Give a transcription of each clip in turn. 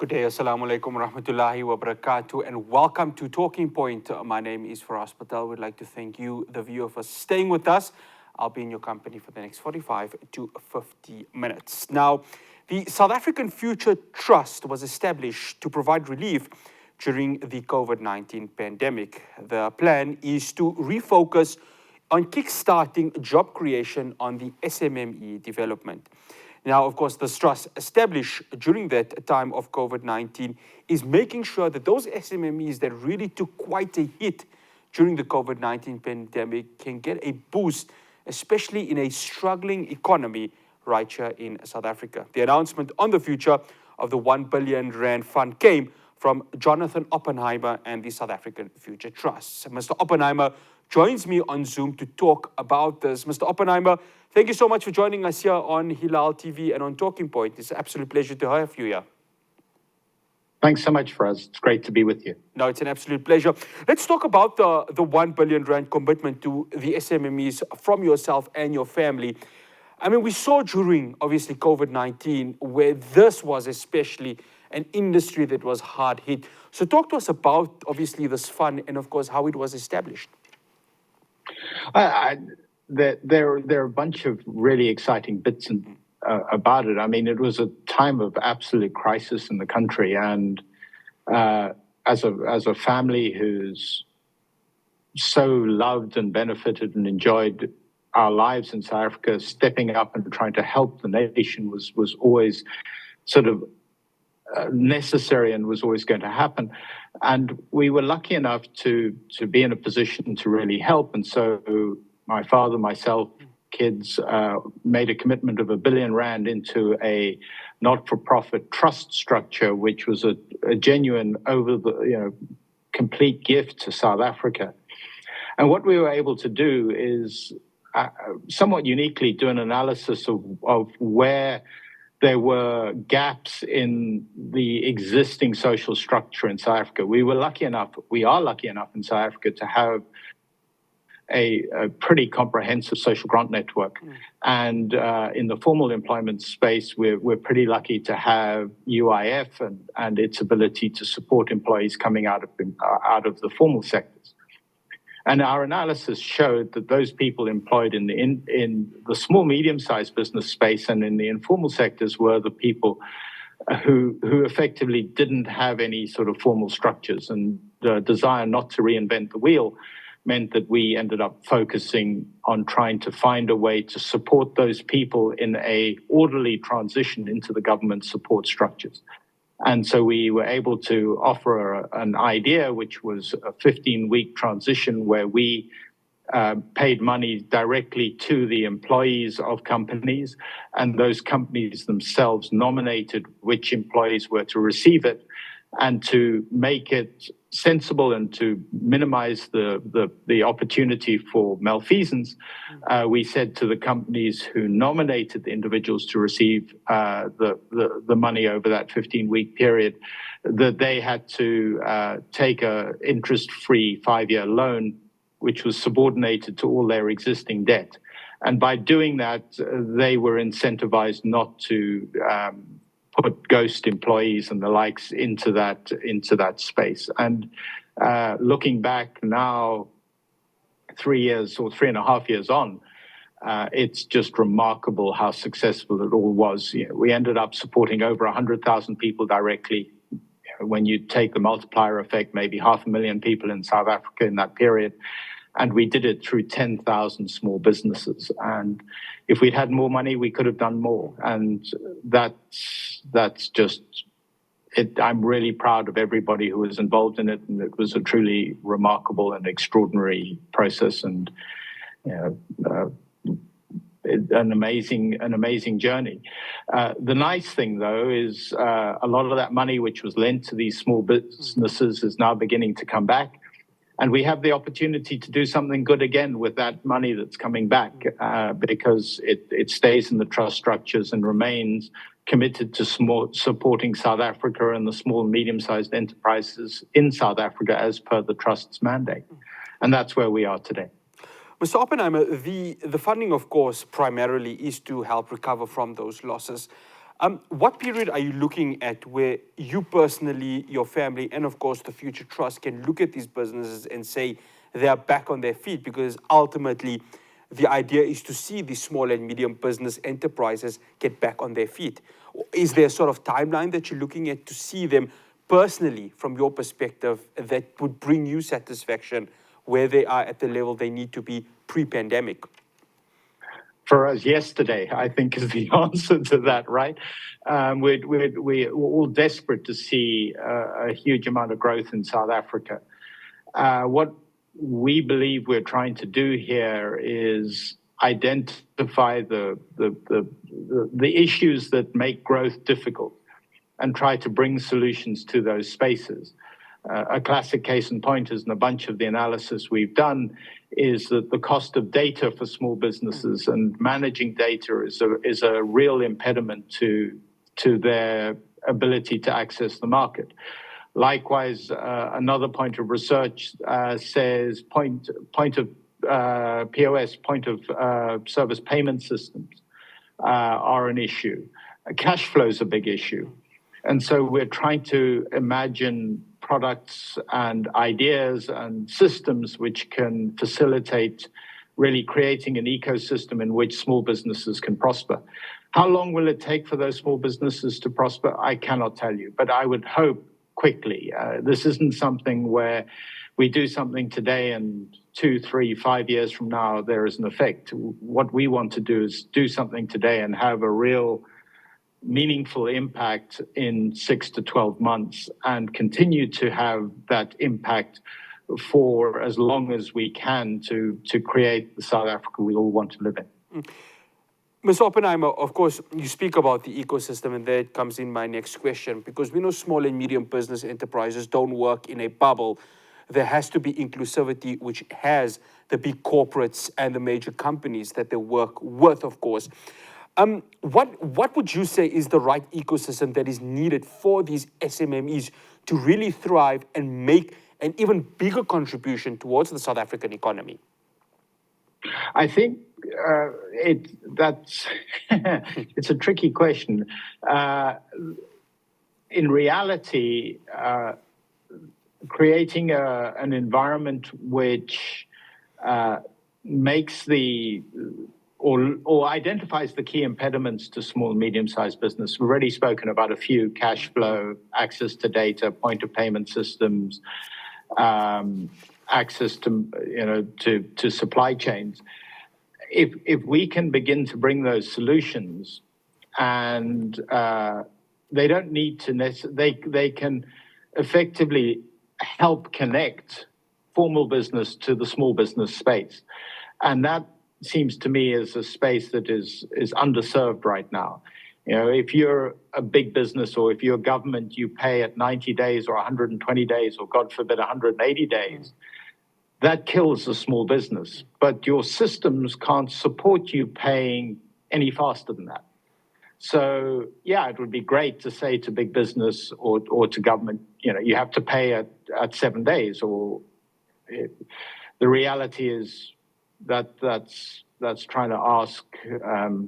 Good day, assalamu alaikum wa rahmatullahi wa barakatuh, and welcome to Talking Point. My name is Fahraaz Patel. We'd like to thank you, the viewer, for staying with us. I'll be in your company for the next 45 to 50 minutes. Now, the South African Future Trust was established to provide relief during the COVID-19 pandemic. The plan is to refocus on kickstarting job creation on the SMME development. Now, of course, the trust established during that time of COVID-19 is making sure that those SMMEs that really took quite a hit during the COVID-19 pandemic can get a boost, especially in a struggling economy right here in South Africa. The announcement on the future of the 1 billion rand fund came from Jonathan Oppenheimer and the South African Future Trust. Mr. Oppenheimer joins me on Zoom to talk about this. Mr. Oppenheimer, thank you so much for joining us here on Hilaal TV and on Talking Point. It's an absolute pleasure to have you here. Thanks so much, Fahraaz. It's great to be with you. No, it's an absolute pleasure. Let's talk about the 1 billion rand commitment to the SMMEs from yourself and your family. I mean, we saw during, obviously, COVID-19, where this was especially an industry that was hard hit. So talk to us about, obviously, this fund and, of course, how it was established. There are a bunch of really exciting bits about it. I mean, it was a time of absolute crisis in the country, and as a family who's so loved and benefited and enjoyed our lives in South Africa, stepping up and trying to help the nation was always sort of necessary and was always going to happen. And we were lucky enough to be in a position to really help. And so my father, myself, kids made a commitment of 1 billion rand into a not-for-profit trust structure, which was a genuine, complete gift to South Africa. And what we were able to do is somewhat uniquely do an analysis of where there were gaps in the existing social structure in South Africa. We are lucky enough in South Africa to have a pretty comprehensive social grant network. And in the formal employment space, we're pretty lucky to have UIF and its ability to support employees coming out of the formal sectors. And our analysis showed that those people employed in the small, medium-sized business space and in the informal sectors were the people who effectively didn't have any sort of formal structures. And the desire not to reinvent the wheel meant that we ended up focusing on trying to find a way to support those people in an orderly transition into the government support structures. And so we were able to offer an idea, which was a 15-week transition where we paid money directly to the employees of companies, and those companies themselves nominated which employees were to receive it. And to make it sensible and to minimize the opportunity for malfeasance, we said to the companies who nominated the individuals to receive the money over that 15-week period that they had to take an interest-free 5-year loan, which was subordinated to all their existing debt. And by doing that, they were incentivized not to put ghost employees and the likes into that space. And looking back now, 3 years or 3.5 years on, it's just remarkable how successful it all was. We ended up supporting over 100,000 people directly. When you take the multiplier effect, maybe 500,000 people in South Africa in that period. And we did it through 10,000 small businesses. And if we'd had more money, we could have done more. And that's just it. I'm really proud of everybody who was involved in it. And it was a truly remarkable and extraordinary process, and an amazing journey. The nice thing, though, is a lot of that money which was lent to these small businesses is now beginning to come back. And we have the opportunity to do something good again with that money that's coming back, because it stays in the trust structures and remains committed to supporting South Africa and the small and medium-sized enterprises in South Africa as per the trust's mandate. And that's where we are today. Mr. Oppenheimer, the funding, of course, primarily is to help recover from those losses. What period are you looking at where you personally, your family, and of course the future trust can look at these businesses and say they are back on their feet? Because ultimately, the idea is to see these small and medium business enterprises get back on their feet. Is there a sort of timeline that you're looking at to see them personally, from your perspective, that would bring you satisfaction where they are at the level they need to be pre-pandemic? For us, yesterday, I think, is the answer to that, right? We're all desperate to see a huge amount of growth in South Africa. What we believe we're trying to do here is identify the issues that make growth difficult and try to bring solutions to those spaces. A classic case in point is in a bunch of the analysis we've done is that the cost of data for small businesses and managing data is a real impediment to their ability to access the market. Likewise, another point of research says point of POS, point of service payment systems are an issue. Cash flow is a big issue. And so we're trying to imagine products and ideas and systems which can facilitate really creating an ecosystem in which small businesses can prosper. How long will it take for those small businesses to prosper? I cannot tell you, but I would hope quickly. This isn't something where we do something today and 2, 3, 5 years from now, there is an effect. What we want to do is do something today and have a real meaningful impact in 6 to 12 months and continue to have that impact for as long as we can to create the South Africa we all want to live in. Ms. Oppenheimer, of course, you speak about the ecosystem, and there comes in my next question, because we know small and medium business enterprises don't work in a bubble. There has to be inclusivity, which has the big corporates and the major companies that they work with, of course. What would you say is the right ecosystem that is needed for these SMMEs to really thrive and make an even bigger contribution towards the South African economy? I think it's a tricky question. In reality, creating an environment which makes or identifies the key impediments to small and medium-sized business. We've already spoken about a few: cash flow, access to data, point of payment systems, access to supply chains. If we can begin to bring those solutions, and they don't need to they can effectively help connect formal business to the small business space, and that seems to me is a space that is underserved right now. If you're a big business or if you're government, you pay at 90 days or 120 days or, God forbid, 180 days. That kills the small business. But your systems can't support you paying any faster than that. So, yeah, it would be great to say to big business or to government, you have to pay at 7 days. The reality is that's trying to ask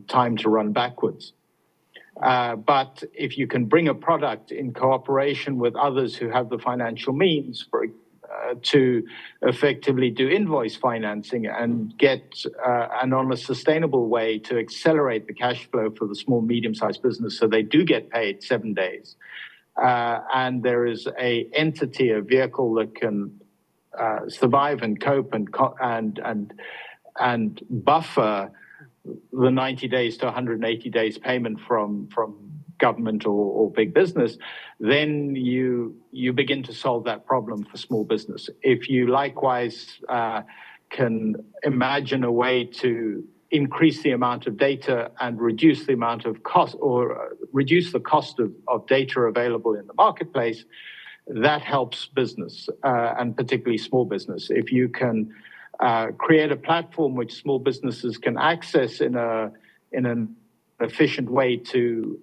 time to run backwards. But if you can bring a product in cooperation with others who have the financial means to effectively do invoice financing and get and on a sustainable way to accelerate the cash flow for the small, medium-sized business so they do get paid 7 days. And there is a entity, a vehicle that can survive and cope and buffer the 90 days to 180 days payment from government or big business, then you begin to solve that problem for small business. If you likewise can imagine a way to increase the amount of data and reduce the amount of cost or reduce the cost of data available in the marketplace, that helps business and particularly small business. If you can create a platform which small businesses can access in an efficient way to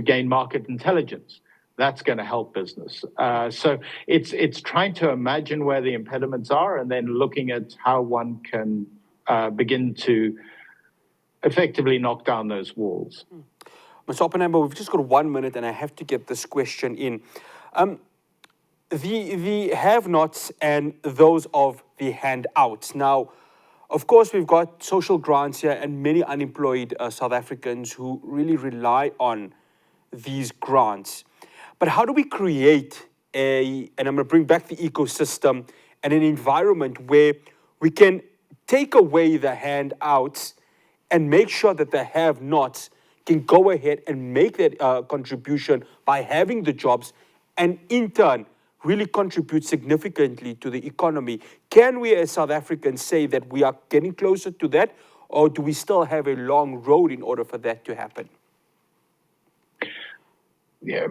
gain market intelligence, that's going to help business. So it's trying to imagine where the impediments are and then looking at how one can begin to effectively knock down those walls. Mr. Oppenheimer, we've just got 1 minute and I have to get this question in. The have-nots and those of the handouts. Now, of course, we've got social grants here and many unemployed South Africans who really rely on these grants. But how do we create and I'm going to bring back the ecosystem and an environment where we can take away the handouts and make sure that the have-nots can go ahead and make that contribution by having the jobs and in turn really contribute significantly to the economy? Can we as South Africans say that we are getting closer to that, or do we still have a long road in order for that to happen? Yeah,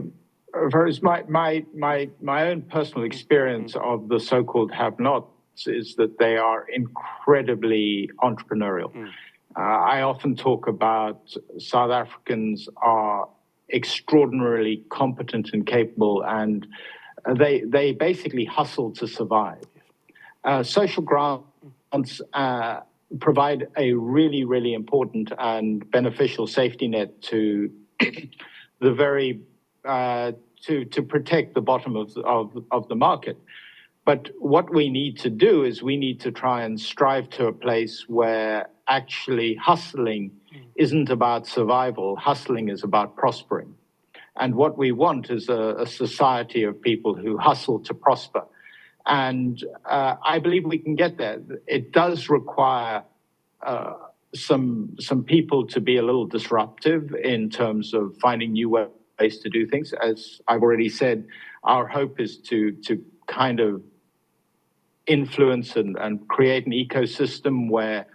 Fahraaz, my own personal experience of the so-called have-nots is that they are incredibly entrepreneurial. I often talk about South Africans are extraordinarily competent and capable, and they basically hustle to survive. Social grants provide a really, really important and beneficial safety net to the very to protect the bottom of the market. But what we need to do is we need to try and strive to a place where actually hustling isn't about survival. Hustling is about prospering. And what we want is a society of people who hustle to prosper. And I believe we can get there. It does require some people to be a little disruptive in terms of finding new ways to do things. As I've already said, our hope is to kind of influence and create an ecosystem where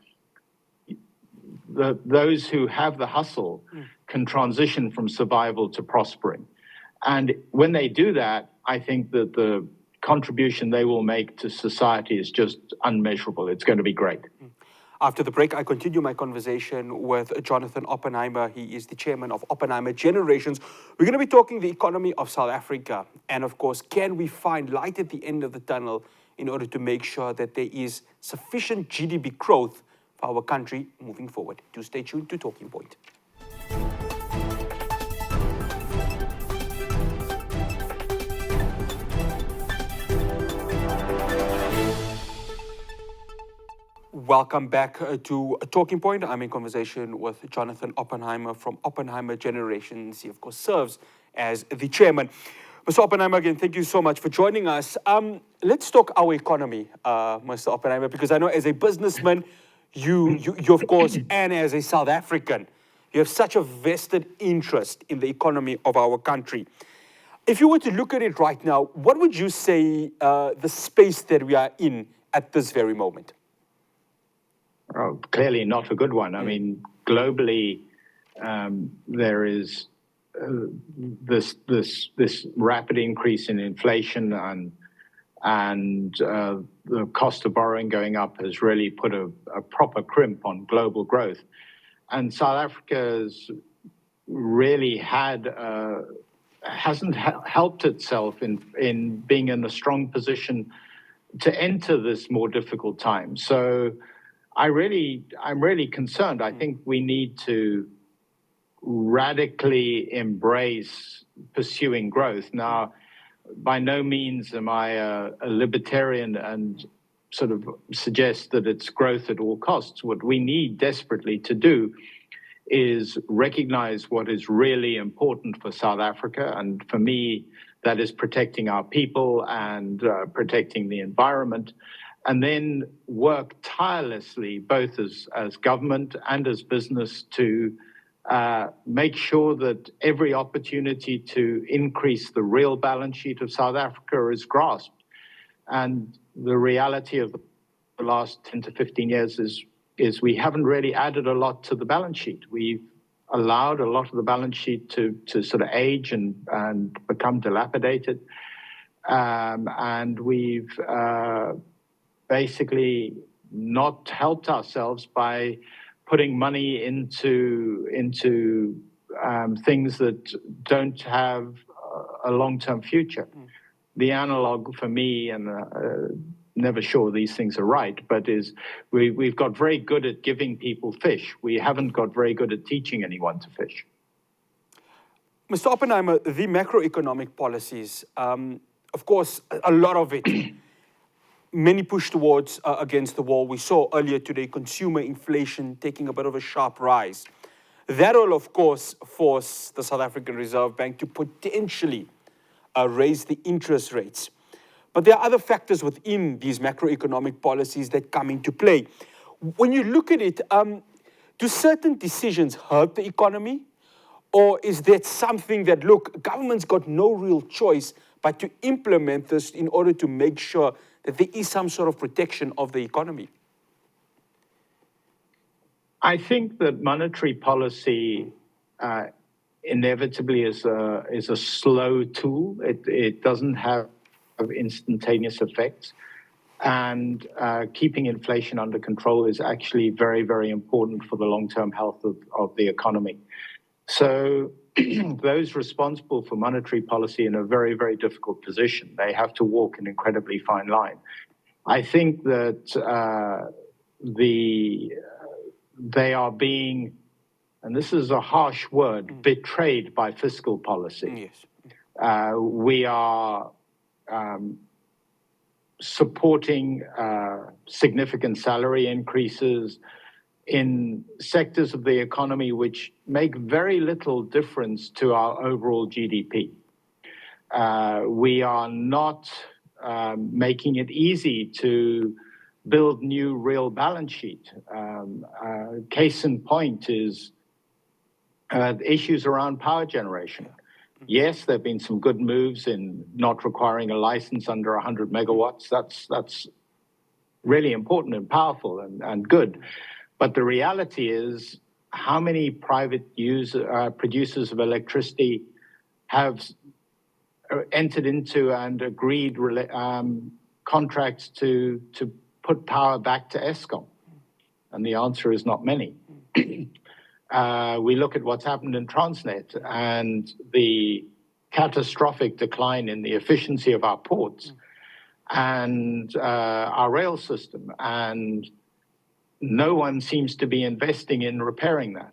those who have the hustle can transition from survival to prospering. And when they do that, I think that the contribution they will make to society is just unmeasurable. It's going to be great. After the break, I continue my conversation with Jonathan Oppenheimer. He is the chairman of Oppenheimer Generations. We're going to be talking the economy of South Africa. And of course, can we find light at the end of the tunnel in order to make sure that there is sufficient GDP growth for our country moving forward? Do stay tuned to Talking Point. Welcome back to Talking Point. I'm in conversation with Jonathan Oppenheimer from Oppenheimer Generations. He, of course, serves as the chairman. Mr. Oppenheimer, again, thank you so much for joining us. Let's talk our economy, Mr. Oppenheimer, because I know as a businessman, you of course, and as a South African, you have such a vested interest in the economy of our country. If you were to look at it right now, what would you say the space that we are in at this very moment? Oh, clearly not a good one. I mean, globally, there is this rapid increase in inflation, and the cost of borrowing going up has really put a proper crimp on global growth. And South Africa's really hasn't helped itself in being in a strong position to enter this more difficult time. So I'm really concerned. I think we need to radically embrace pursuing growth. Now, by no means am I a libertarian and sort of suggest that it's growth at all costs. What we need desperately to do is recognize what is really important for South Africa. And for me, that is protecting our people and protecting the environment. And then work tirelessly, both as government and as business, to make sure that every opportunity to increase the real balance sheet of South Africa is grasped. And the reality of the last 10 to 15 years is we haven't really added a lot to the balance sheet. We've allowed a lot of the balance sheet to sort of age and become dilapidated. And we've basically not helped ourselves by putting money into things that don't have a long-term future. The analog for me, and never sure these things are right, but is we've got very good at giving people fish. We haven't got very good at teaching anyone to fish. Mr. Oppenheimer, the macroeconomic policies, of course, a lot of it, many push towards against the wall. We saw earlier today consumer inflation taking a bit of a sharp rise. That will, of course, force the South African Reserve Bank to potentially raise the interest rates. But there are other factors within these macroeconomic policies that come into play. When you look at it, do certain decisions hurt the economy? Or is that something that, look, government's got no real choice but to implement this in order to make sure that there is some sort of protection of the economy? I think that monetary policy inevitably is a slow tool. It doesn't have instantaneous effects. And keeping inflation under control is actually very, very important for the long-term health of the economy. So those responsible for monetary policy in a very, very difficult position. They have to walk an incredibly fine line. I think that they are being, and this is a harsh word, betrayed by fiscal policy. Yes. We are supporting significant salary increases in sectors of the economy which make very little difference to our overall GDP. We are not making it easy to build new real balance sheet. Case in point is issues around power generation. Yes, there have been some good moves in not requiring a license under 100 megawatts. That's really important and powerful and good. But the reality is, how many private producers of electricity have entered into and agreed contracts to put power back to Eskom? And the answer is not many. We look at what's happened in Transnet and the catastrophic decline in the efficiency of our ports and our rail system, and no one seems to be investing in repairing that.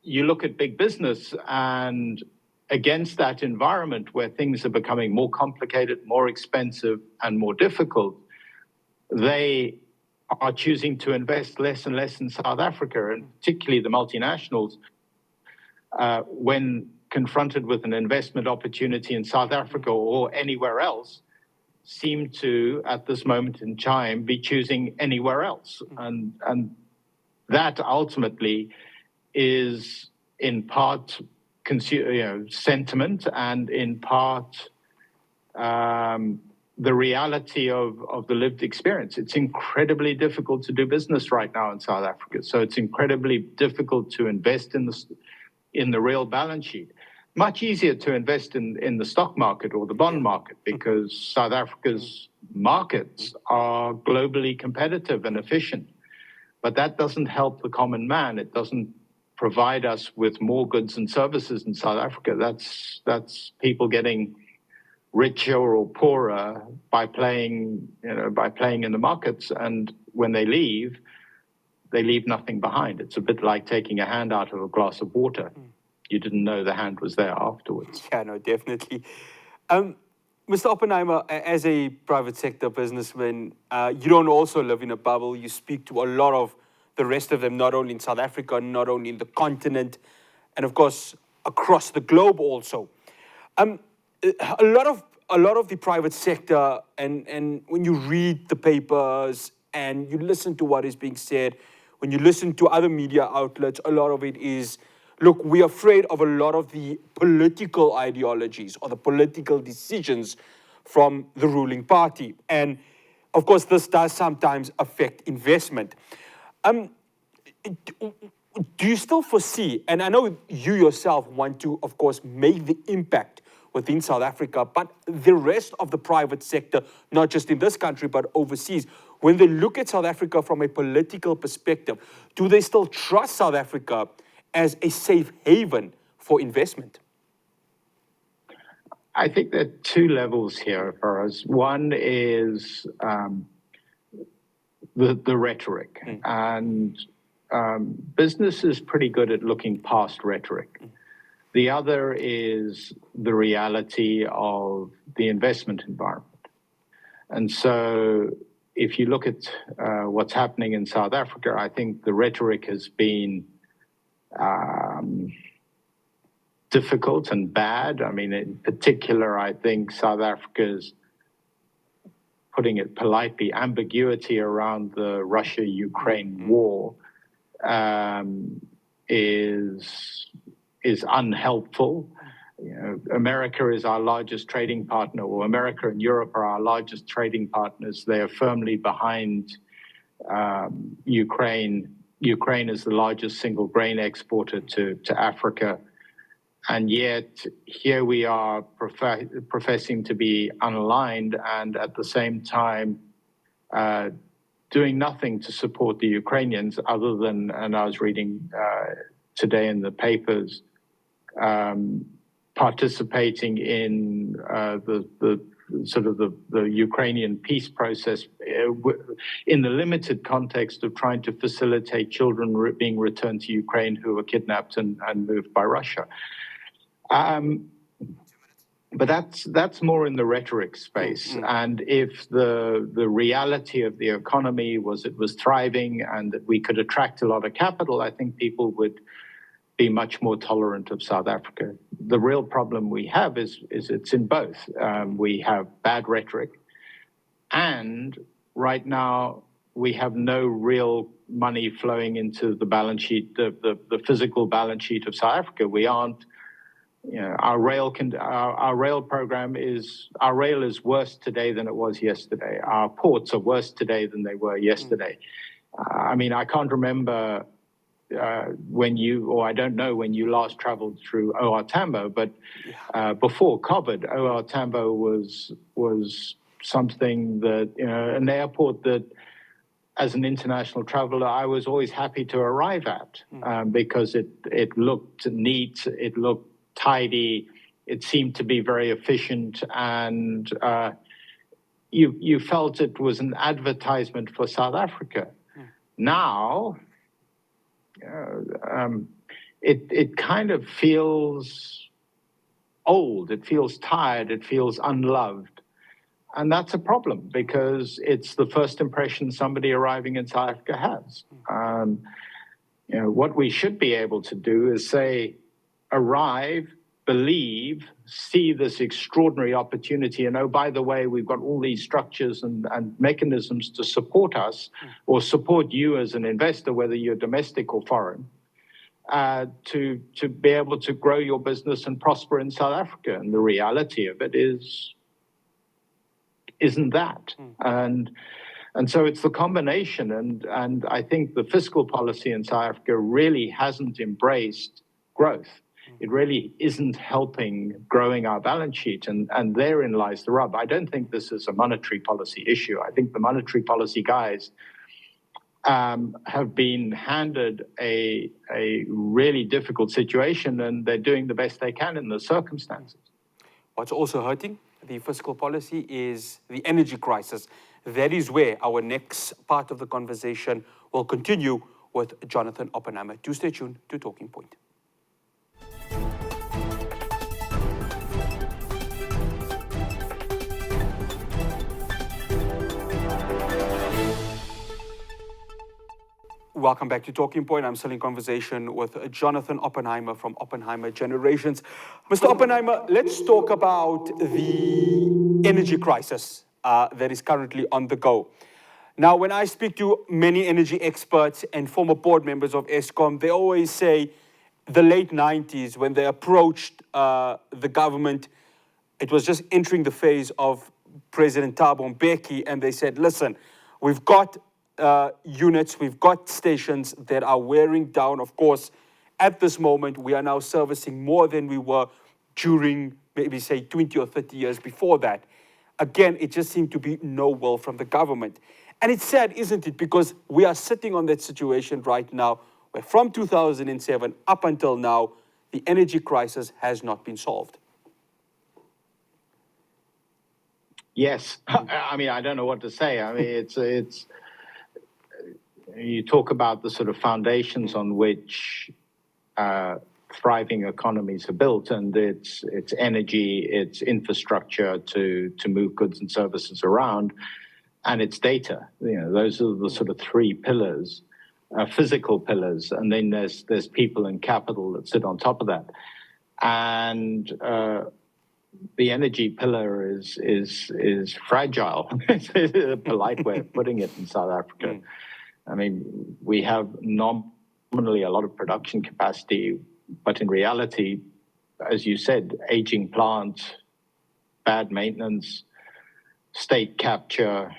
You look at big business, and against that environment where things are becoming more complicated, more expensive, and more difficult, they are choosing to invest less and less in South Africa, and particularly the multinationals, when confronted with an investment opportunity in South Africa or anywhere else, seem to, at this moment in time, be choosing anywhere else. And that ultimately is in part sentiment and in part the reality of the lived experience. It's incredibly difficult to do business right now in South Africa. So it's incredibly difficult to invest in the real balance sheet. Much easier to invest in the stock market or the bond market, because South Africa's markets are globally competitive and efficient. But that doesn't help the common man. It doesn't provide us with more goods and services in South Africa. That's people getting richer or poorer by playing in the markets. And when they leave nothing behind. It's a bit like taking a hand out of a glass of water. You didn't know the hand was there afterwards. Yeah, no, definitely. Mr. Oppenheimer, as a private sector businessman, you don't also live in a bubble. You speak to a lot of the rest of them, not only in South Africa, not only in the continent, and of course, across the globe also. A lot of the private sector, and when you read the papers and you listen to what is being said, when you listen to other media outlets, a lot of it is, look, we're afraid of a lot of the political ideologies or the political decisions from the ruling party. And of course, this does sometimes affect investment. Do you still foresee, and I know you yourself want to, of course, make the impact within South Africa, but the rest of the private sector, not just in this country, but overseas, when they look at South Africa from a political perspective, do they still trust South Africa as a safe haven for investment? I think there are two levels here for us. One is the rhetoric. And business is pretty good at looking past rhetoric. The other is the reality of the investment environment. And so if you look at what's happening in South Africa, I think the rhetoric has been difficult and bad. I mean, in particular, I think South Africa's, putting it politely, ambiguity around the Russia-Ukraine war is unhelpful. You know, America is our largest trading partner, or America and Europe are our largest trading partners. They are firmly behind Ukraine. Ukraine is the largest single grain exporter to Africa. And yet here we are professing to be unaligned and at the same time doing nothing to support the Ukrainians other than, and I was reading today in the papers, participating in the Ukrainian peace process in the limited context of trying to facilitate children being returned to Ukraine who were kidnapped and moved by Russia. But that's more in the rhetoric space. And if the reality of the economy was it was thriving and that we could attract a lot of capital, I think people would be much more tolerant of South Africa. The real problem we have is it's in both. We have bad rhetoric, and right now we have no real money flowing into the balance sheet, the physical balance sheet of South Africa. We aren't. You know, our rail program is worse today than it was yesterday. Our ports are worse today than they were yesterday. I mean, I can't remember when I don't know when you last traveled through OR Tambo, but before COVID, OR Tambo was something that, you know, an airport that, as an international traveler, I was always happy to arrive at because it looked neat, it looked tidy, it seemed to be very efficient, and you felt it was an advertisement for South Africa. Now, it kind of feels old, it feels tired, it feels unloved. And that's a problem because it's the first impression somebody arriving in South Africa has. You know, what we should be able to do is say, arrive, believe, see this extraordinary opportunity, and oh, by the way, we've got all these structures and mechanisms to support us or support you as an investor, whether you're domestic or foreign, to be able to grow your business and prosper in South Africa. And the reality of it isn't that. And so it's the combination, and I think the fiscal policy in South Africa really hasn't embraced growth. It really isn't helping growing our balance sheet, and therein lies the rub. I don't think this is a monetary policy issue. I think the monetary policy guys have been handed a really difficult situation, and they're doing the best they can in the circumstances. What's also hurting the fiscal policy is the energy crisis. That is where our next part of the conversation will continue with Jonathan Oppenheimer. Do stay tuned to Talking Point. Welcome back to Talking Point. I'm still in conversation with Jonathan Oppenheimer from Oppenheimer Generations. Mr. Oppenheimer, let's talk about the energy crisis that is currently on the go. Now, when I speak to many energy experts and former board members of Eskom, they always say the late 90s, when they approached the government, it was just entering the phase of President Thabo Mbeki, and they said, listen, we've got units, we've got stations that are wearing down. Of course, at this moment, we are now servicing more than we were during maybe say 20 or 30 years before that. Again, it just seemed to be no will from the government. And it's sad, isn't it? Because we are sitting on that situation right now where from 2007 up until now, the energy crisis has not been solved. Yes. I mean, I don't know what to say. I mean, you talk about the sort of foundations on which thriving economies are built, and it's energy, it's infrastructure to move goods and services around, and it's data. Those are the sort of three pillars, physical pillars, and then there's people and capital that sit on top of that. And the energy pillar is fragile. It's a polite way of putting it in South Africa. I mean, we have nominally a lot of production capacity, but in reality, as you said, aging plants, bad maintenance, state capture,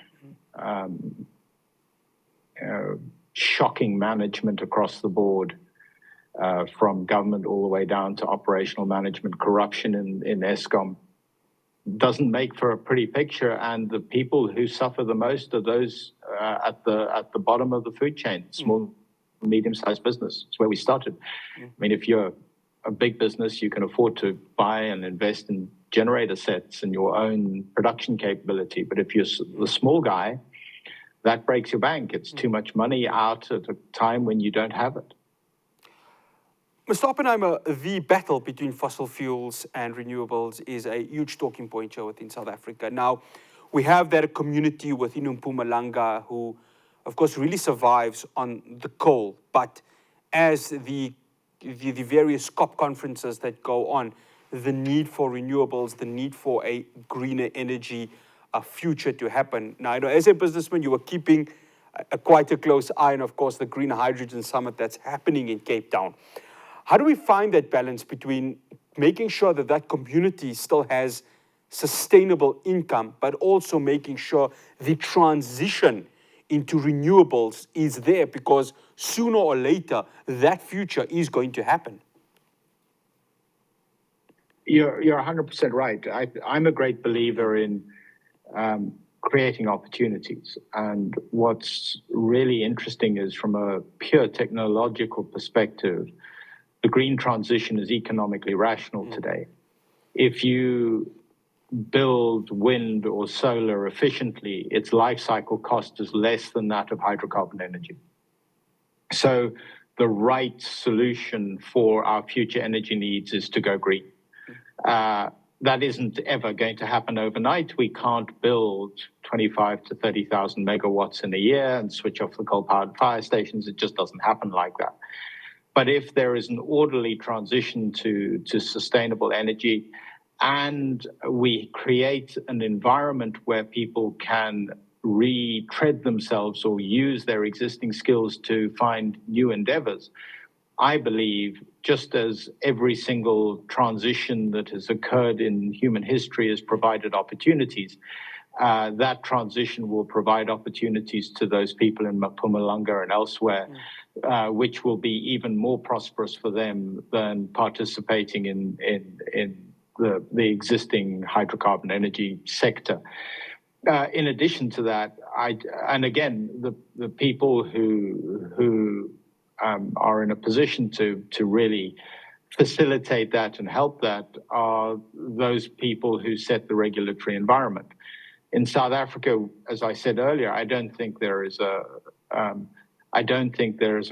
shocking management across the board, from government all the way down to operational management, corruption in Eskom, doesn't make for a pretty picture. And the people who suffer the most are those at the bottom of the food chain, small, medium-sized business. It's where we started. I mean, if you're a big business, you can afford to buy and invest in generator sets and your own production capability. But if you're the small guy, that breaks your bank. It's too much money out at a time when you don't have it. Mr. Oppenheimer, the battle between fossil fuels and renewables is a huge talking point here within South Africa. Now, we have that community within Mpumalanga who, of course, really survives on the coal. But as the various COP conferences that go on, the need for renewables, the need for a greener energy, a future to happen. Now, as a businessman, you were keeping quite a close eye on, of course, the Green Hydrogen Summit that's happening in Cape Town. How do we find that balance between making sure that that community still has sustainable income, but also making sure the transition into renewables is there, because sooner or later, that future is going to happen? You're 100% right. I'm a great believer in creating opportunities. And what's really interesting is, from a pure technological perspective, the green transition is economically rational today. If you build wind or solar efficiently, its life cycle cost is less than that of hydrocarbon energy. So the right solution for our future energy needs is to go green. That isn't ever going to happen overnight. We can't build 25 to 30,000 megawatts in a year and switch off the coal-powered fire stations. It just doesn't happen like that. But if there is an orderly transition to sustainable energy, and we create an environment where people can retread themselves or use their existing skills to find new endeavors, I believe, just as every single transition that has occurred in human history has provided opportunities, that transition will provide opportunities to those people in Mpumalanga and elsewhere, which will be even more prosperous for them than participating in the existing hydrocarbon energy sector. In addition to that, and again, the people who are in a position to really facilitate that and help that are those people who set the regulatory environment. In South Africa, as I said earlier, I don't think there is a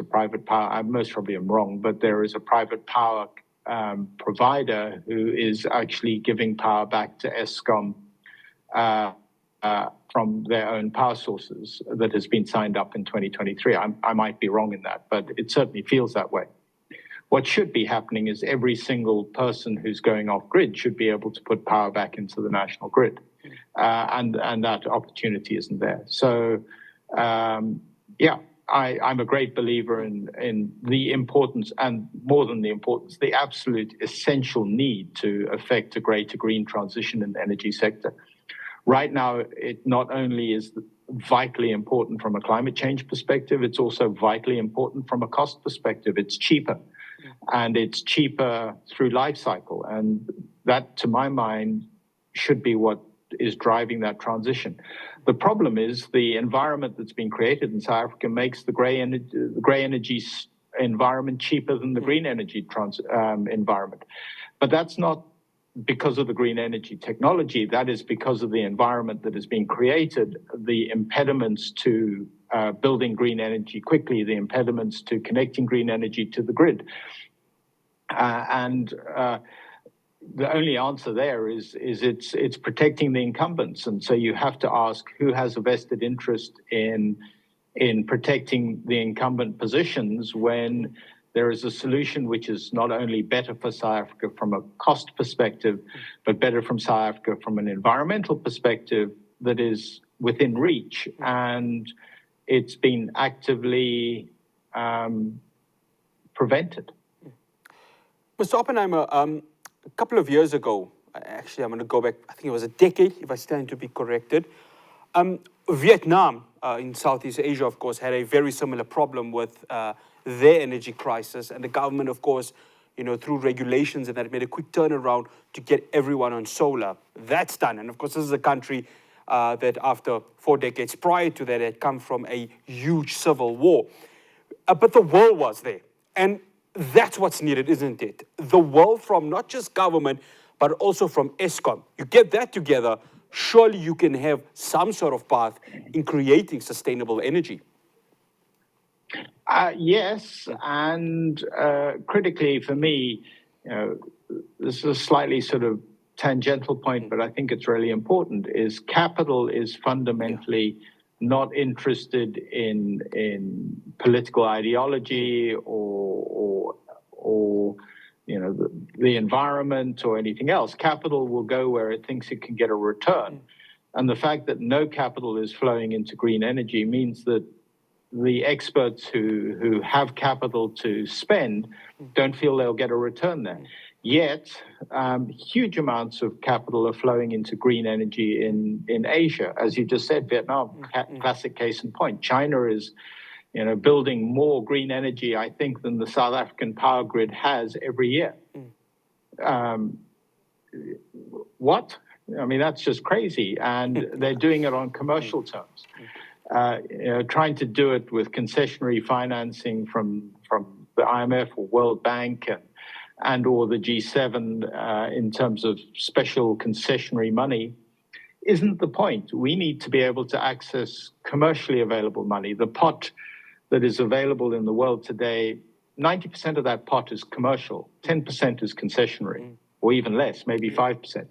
private power. I most probably am wrong, but there is a private power provider who is actually giving power back to Eskom from their own power sources, that has been signed up in 2023. I might be wrong in that, but it certainly feels that way. What should be happening is every single person who's going off grid should be able to put power back into the national grid, and that opportunity isn't there. So, I'm a great believer in the importance, and more than the importance, the absolute essential need to effect a greater green transition in the energy sector. Right now, it not only is vitally important from a climate change perspective, it's also vitally important from a cost perspective. It's cheaper, and it's cheaper through life cycle. And that, to my mind, should be what is driving that transition. The problem is the environment that's been created in South Africa makes the grey energy environment cheaper than the green energy environment. But that's not because of the green energy technology. That is because of the environment that has been created, the impediments to building green energy quickly, the impediments to connecting green energy to the grid. And the only answer there is it's protecting the incumbents. And so you have to ask who has a vested interest in protecting the incumbent positions when there is a solution which is not only better for South Africa from a cost perspective, but better from South Africa from an environmental perspective that is within reach. And it's been actively prevented. Mr. Oppenheimer, a couple of years ago, actually I'm going to go back, I think it was a decade, if I stand to be corrected, Vietnam in Southeast Asia, of course, had a very similar problem with their energy crisis. And the government, of course, through regulations and that made a quick turnaround to get everyone on solar. That's done. And of course, this is a country that after 4 decades prior to that had come from a huge civil war. But the will was there. And that's what's needed, isn't it? The will from not just government, but also from Eskom. You get that together, surely you can have some sort of path in creating sustainable energy. Yes, and critically for me, this is a slightly sort of tangential point, but I think it's really important, is capital is fundamentally not interested in political ideology or the environment or anything else. Capital will go where it thinks it can get a return. And the fact that no capital is flowing into green energy means that the experts who have capital to spend don't feel they'll get a return there. Yet, huge amounts of capital are flowing into green energy in Asia. As you just said, Vietnam, classic case in point. China is building more green energy, I think, than the South African power grid has every year. What? I mean, that's just crazy. And they're doing it on commercial terms. Trying to do it with concessionary financing from the IMF or World Bank and or the G7 in terms of special concessionary money isn't the point. We need to be able to access commercially available money. The pot that is available in the world today, 90% of that pot is commercial, 10% is concessionary, or even less, maybe 5%.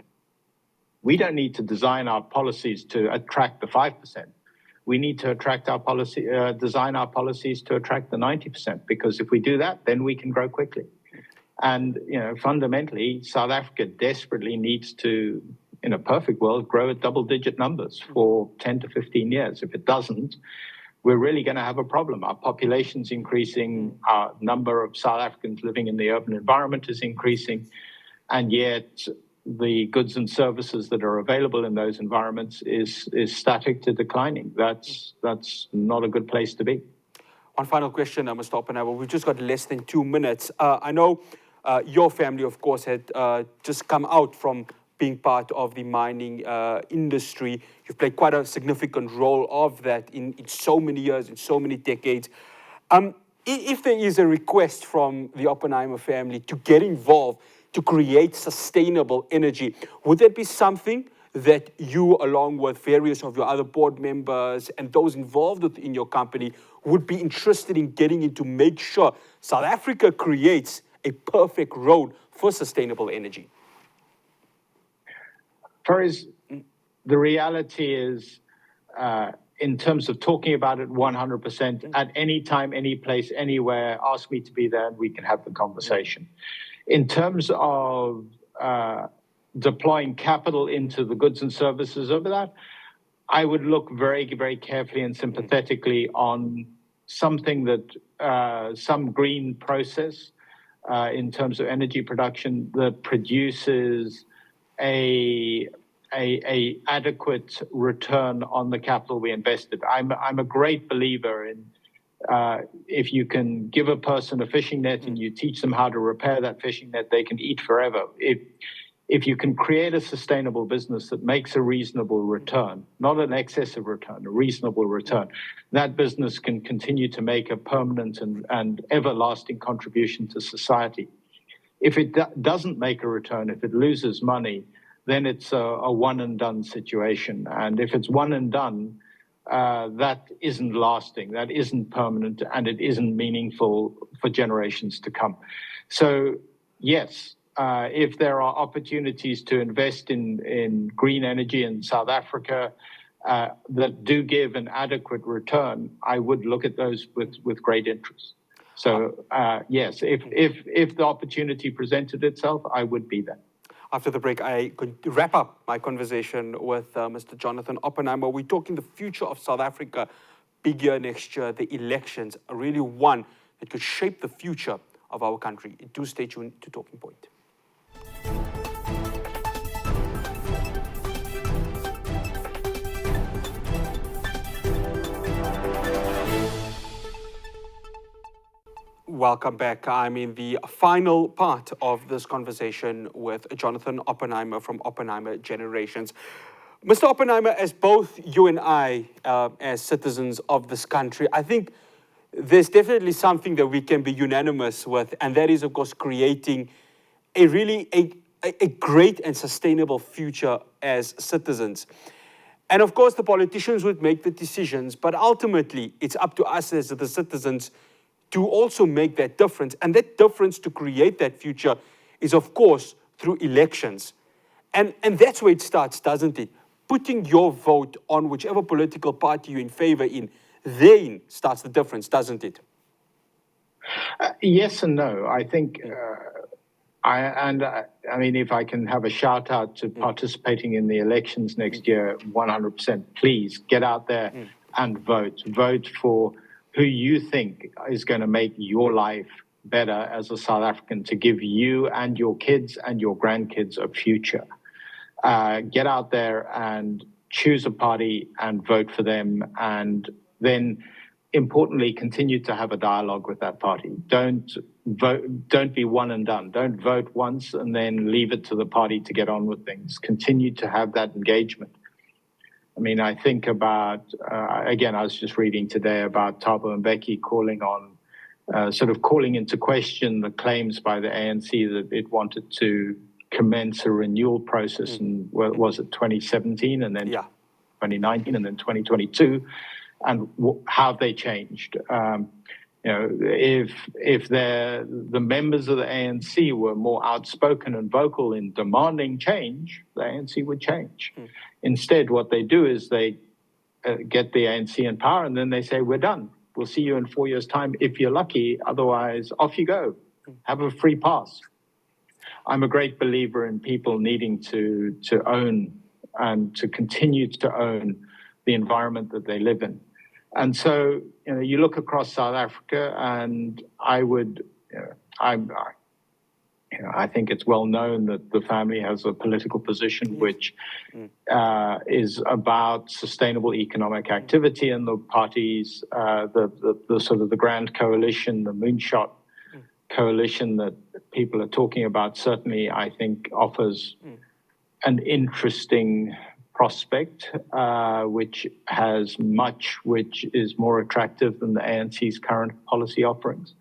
We don't need to design our policies to attract the 5%. We need to design our policies to attract the 90%, because if we do that, then we can grow quickly. And, fundamentally, South Africa desperately needs to, in a perfect world, grow at double-digit numbers for 10 to 15 years. If it doesn't, we're really going to have a problem. Our population's increasing, our number of South Africans living in the urban environment is increasing, and yet the goods and services that are available in those environments is static to declining. That's not a good place to be. One final question, Mr. Oppenheimer. We've just got less than 2 minutes. I know your family, of course, had just come out from being part of the mining industry. You've played quite a significant role of that in so many years, in so many decades. If there is a request from the Oppenheimer family to get involved, to create sustainable energy, would that be something that you, along with various of your other board members and those involved in your company, would be interested in getting into, make sure South Africa creates a perfect road for sustainable energy? Fahraaz, the reality is, in terms of talking about it 100%, at any time, any place, anywhere, ask me to be there and we can have the conversation. In terms of deploying capital into the goods and services over that, I would look very, very carefully and sympathetically on something that, some green process in terms of energy production that produces a adequate return on the capital we invested. I'm a great believer in if you can give a person a fishing net and you teach them how to repair that fishing net, they can eat forever. If you can create a sustainable business that makes a reasonable return, not an excessive return, a reasonable return, that business can continue to make a permanent and everlasting contribution to society. If it doesn't make a return, if it loses money, then it's a one and done situation. And if it's one and done, that isn't lasting, that isn't permanent, and it isn't meaningful for generations to come. So, yes, if there are opportunities to invest in green energy in South Africa that do give an adequate return, I would look at those with great interest. So, yes, if the opportunity presented itself, I would be there. After the break, I could wrap up my conversation with Mr. Jonathan Oppenheimer. We're talking the future of South Africa, big year next year, the elections, are really one that could shape the future of our country. Do stay tuned to Talking Point. Welcome back. I'm in the final part of this conversation with Jonathan Oppenheimer from Oppenheimer Generations. Mr. Oppenheimer, as both you and I, as citizens of this country, I think there's definitely something that we can be unanimous with, and that is, of course, creating a really a great and sustainable future as citizens. And of course, the politicians would make the decisions, but ultimately, it's up to us as the citizens to also make that difference. And that difference to create that future is, of course, through elections. And that's where it starts, doesn't it? Putting your vote on whichever political party you're in favor in, then starts the difference, doesn't it? Yes and no. I think, I mean, if I can have a shout out to participating in the elections next year, 100%, please get out there and vote. Vote for who you think is going to make your life better as a South African, to give you and your kids and your grandkids a future. Get out there and choose a party and vote for them, and then importantly, continue to have a dialogue with that party. Don't be one and done. Don't vote once and then leave it to the party to get on with things. Continue to have that engagement. I mean, I think about, again, I was just reading today about Thabo Mbeki calling into question the claims by the ANC that it wanted to commence a renewal process in, was it 2017 and then 2019 and then 2022, and how they changed. If the members of the ANC were more outspoken and vocal in demanding change, the ANC would change. Instead, what they do is they get the ANC in power, and then they say, we're done. We'll see you in 4 years' time if you're lucky. Otherwise, off you go. Have a free pass. I'm a great believer in people needing to own and to continue to own the environment that they live in. And so, you look across South Africa, and I think it's well known that the family has a political position which is about sustainable economic activity, and the parties, the sort of the grand coalition, the moonshot coalition that people are talking about, certainly I think offers an interesting prospect, which has much which is more attractive than the ANC's current policy offerings.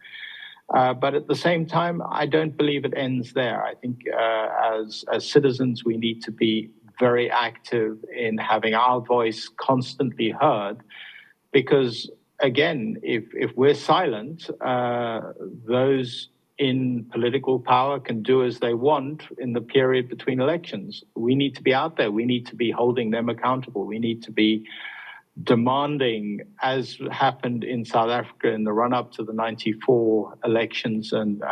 But at the same time, I don't believe it ends there. I think as citizens, we need to be very active in having our voice constantly heard, because, again, if we're silent, those in political power can do as they want in the period between elections. We need to be out there. We need to be holding them accountable. We need to be demanding, as happened in South Africa in the run-up to the 94 elections and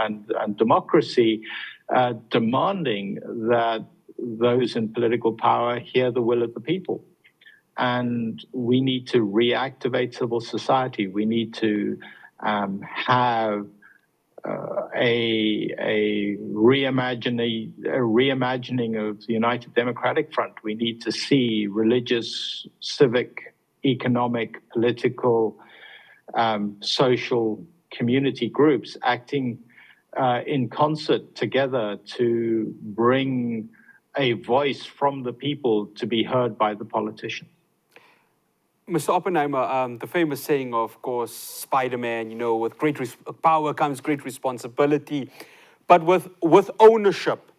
democracy, demanding that those in political power hear the will of the people. And we need to reactivate civil society. We need to have a reimagining of the United Democratic Front. We need to see religious, civic, economic, political, social community groups acting in concert together to bring a voice from the people to be heard by the politicians. Mr. Oppenheimer, the famous saying, of course, Spider-Man, with great power comes great responsibility. But with ownership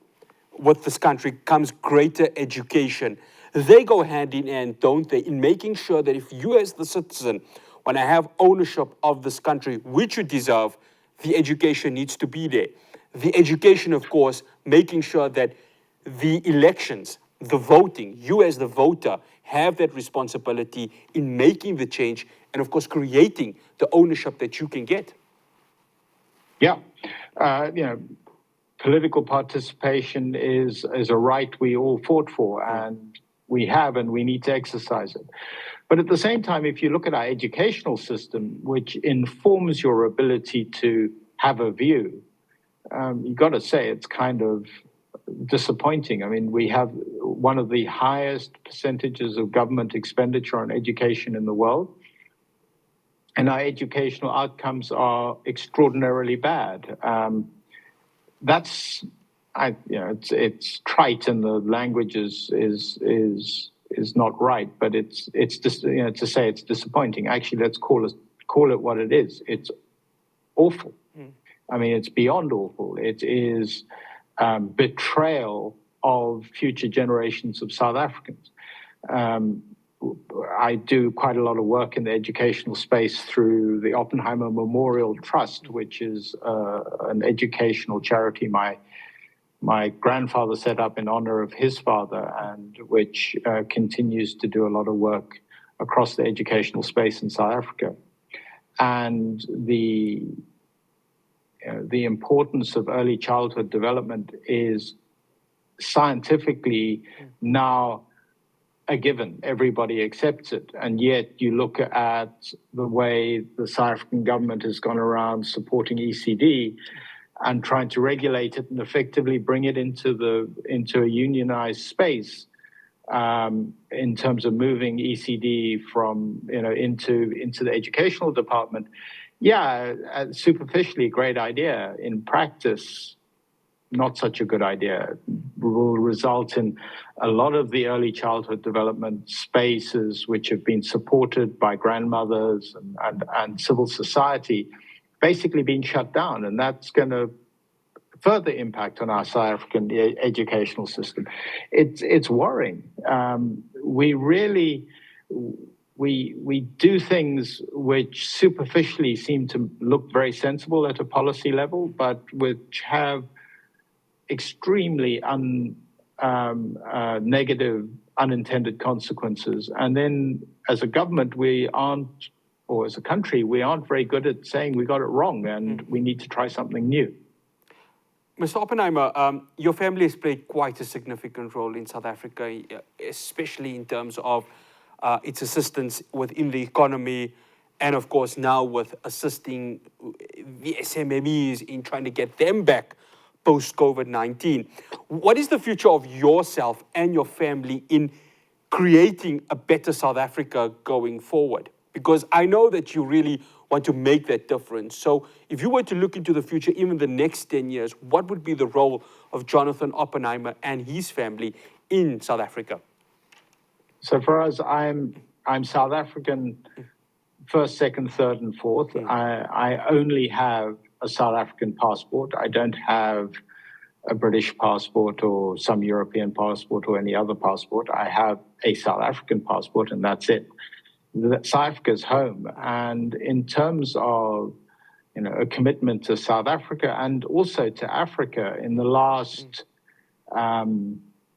with this country comes greater education. They go hand in hand, don't they, in making sure that if you as the citizen want to have ownership of this country, which you deserve, the education needs to be there. The education, of course, making sure that the elections, the voting, you as the voter have that responsibility in making the change and, of course, creating the ownership that you can get. Yeah. Political participation is a right we all fought for, and we have, and we need to exercise it. But at the same time, if you look at our educational system, which informs your ability to have a view, you've got to say it's kind of disappointing. I mean, we have one of the highest percentages of government expenditure on education in the world, and our educational outcomes are extraordinarily bad. It's trite, and the language is not right, but it's just, to say it's disappointing. Actually, let's call it what it is. It's awful. I mean, it's beyond awful. It is betrayal of future generations of South Africans. I do quite a lot of work in the educational space through the Oppenheimer Memorial Trust, which is an educational charity my grandfather set up in honor of his father, and which continues to do a lot of work across the educational space in South Africa. And the importance of early childhood development is scientifically now a given. Everybody accepts it. And yet you look at the way the South African government has gone around supporting ECD and trying to regulate it and effectively bring it into a unionized space, in terms of moving ECD from into the educational department. Yeah, superficially, great idea. In practice, not such a good idea. Will result in a lot of the early childhood development spaces, which have been supported by grandmothers and civil society, basically being shut down. And that's going to further impact on our South African educational system. It's worrying. We do things which superficially seem to look very sensible at a policy level, but which have extremely negative unintended consequences. And then as a government, or as a country, we aren't very good at saying we got it wrong and we need to try something new. Mr. Oppenheimer, your family has played quite a significant role in South Africa, especially in terms of its assistance within the economy, and of course now with assisting the SMMEs in trying to get them back post-COVID-19. What is the future of yourself and your family in creating a better South Africa going forward? Because I know that you really want to make that difference. So if you were to look into the future, even the next 10 years, what would be the role of Jonathan Oppenheimer and his family in South Africa? So for us, I'm South African first, second, third, and fourth. I only have a South African passport. I don't have a British passport or some European passport or any other passport. I have a South African passport, and that's it. South Africa's home. And in terms of a commitment to South Africa and also to Africa, in the last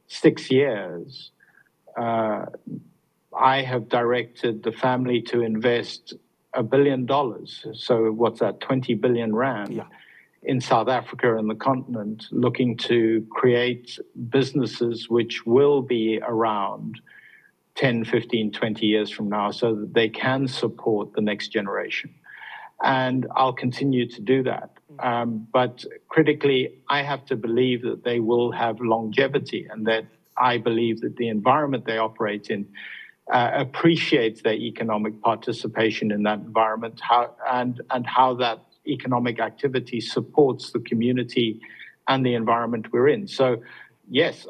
6 years, I have directed the family to invest $1 billion. So what's that, 20 billion rand in South Africa and the continent, looking to create businesses which will be around 10, 15, 20 years from now so that they can support the next generation. And I'll continue to do that. But critically, I have to believe that they will have longevity, and that I believe that the environment they operate in appreciates their economic participation in that environment, and how that economic activity supports the community and the environment we're in. So, yes,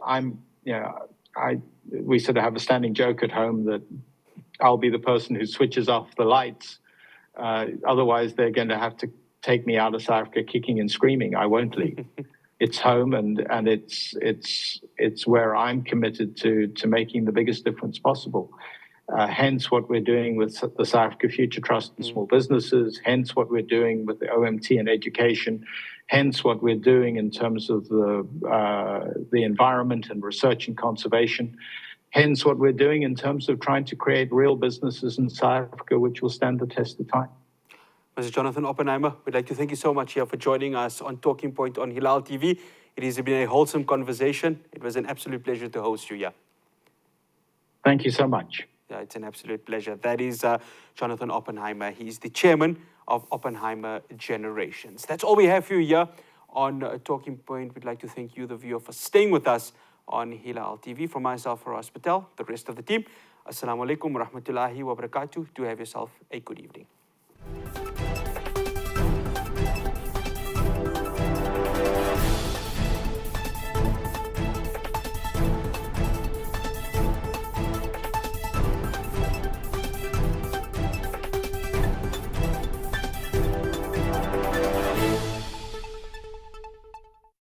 we sort of have a standing joke at home that I'll be the person who switches off the lights. Otherwise, they're going to have to take me out of South Africa kicking and screaming. I won't leave. It's home, and it's it's where I'm committed to making the biggest difference possible. Hence what we're doing with the South Africa Future Trust and small businesses, hence what we're doing with the OMT and education, hence what we're doing in terms of the environment and research and conservation, hence what we're doing in terms of trying to create real businesses in South Africa which will stand the test of time. Mr. Jonathan Oppenheimer, we'd like to thank you so much here for joining us on Talking Point on Hilaal TV. It has been a wholesome conversation. It was an absolute pleasure to host you here. Thank you so much. Yeah, it's an absolute pleasure. That is Jonathan Oppenheimer. He's the chairman of Oppenheimer Generations. That's all we have for you here on Talking Point. We'd like to thank you, the viewer, for staying with us on Hilaal TV. From myself, Fahraaz Patel, the rest of the team, Assalamu alaikum wa rahmatullahi wa barakatuh. Do have yourself a good evening.